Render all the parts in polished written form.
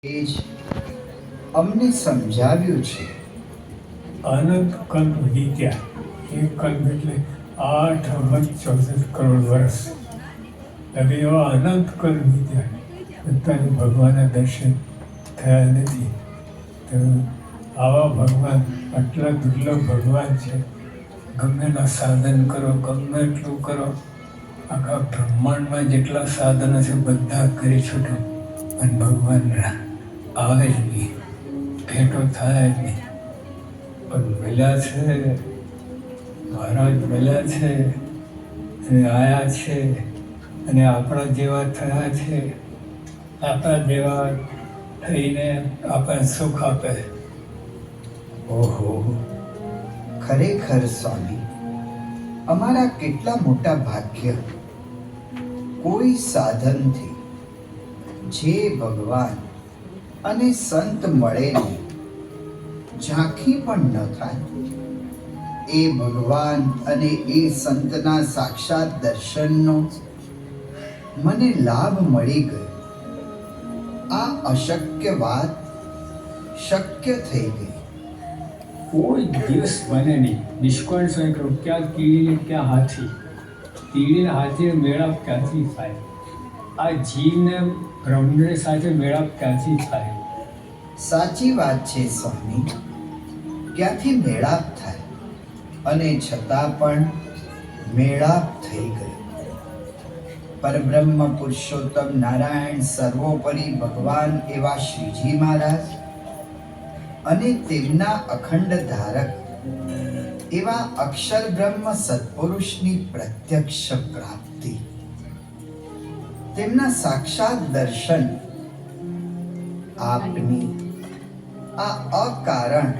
એ જ અમને સમજાવ્યું છે. અનંત કલ્પ વીત્યા. એક કલ્પ એટલે 8,64 કરોડ વર્ષ. હવે એવા અનંત કલ્પ વીત્યા છતાંય ભગવાનના દર્શન થયા નથી. તો આવા ભગવાન, આટલા દુર્લભ ભગવાન છે. ગમેના સાધન કરો, ગમે એટલું કરો, આખા બ્રહ્માંડમાં જેટલા સાધનો છે બધા કરી છૂટો, અને ભગવાન આવે જ નહીં, ભેટો થાય જ નહીં. પણ મળ્યા છે, મહારાજ મળ્યા છે અને આયા છે, અને આપણા જેવા થયા છે. આપણા જેવા થઈને આપણને સુખ આપે. ઓહો, ખરેખર સ્વામી, અમારા કેટલા મોટા ભાગ્ય. કોઈ સાધનથી જે ભગવાન અને સંત મળે નહીં, ઝાંખી પણ ન થાય. એ ભગવાન અને એ સંતના સાક્ષાત દર્શનનો મને લાભ મળી ગયો. આ અશક્ય વાત શક્ય થઈ ગઈ. કોઈ દિવસ બને નહીં. નિષ્કોણ સ્વયં કહ્યું, ક્યાં કીડી ને ક્યાં હાથી. કીડીને હાથીને મેળાપ ક્યાંથી થાય? આ જીવને બ્રહ્મને સાથે મેળાપ ક્યાંથી થાય? સાચી વાત છે સ્વામી, ક્યાંથી મેળાપ થાય? અને છતાં પણ મેળાપ થઈ ગયો. પરબ્રહ્મ પુરુષોત્તમ નારાયણ સર્વોપરી ભગવાન એવા શ્રીજી મહારાજ અને તેમના અખંડ ધારક એવા અક્ષર બ્રહ્મ સત્પુરુષની પ્રત્યક્ષ પ્રાપ્તિ, તેમના સાક્ષાત દર્શન, આપની આ અકારણ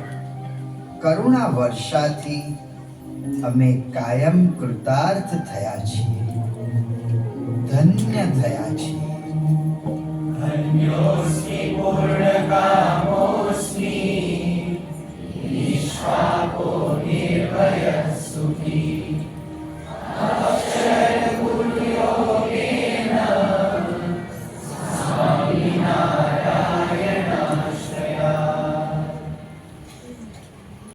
કરુણા વર્ષાથી અમે કાયમ કૃતાર્થ થયા છીએ, ધન્ય થયા છીએ. ધન્યોસ્મિ પૂર્ણકામો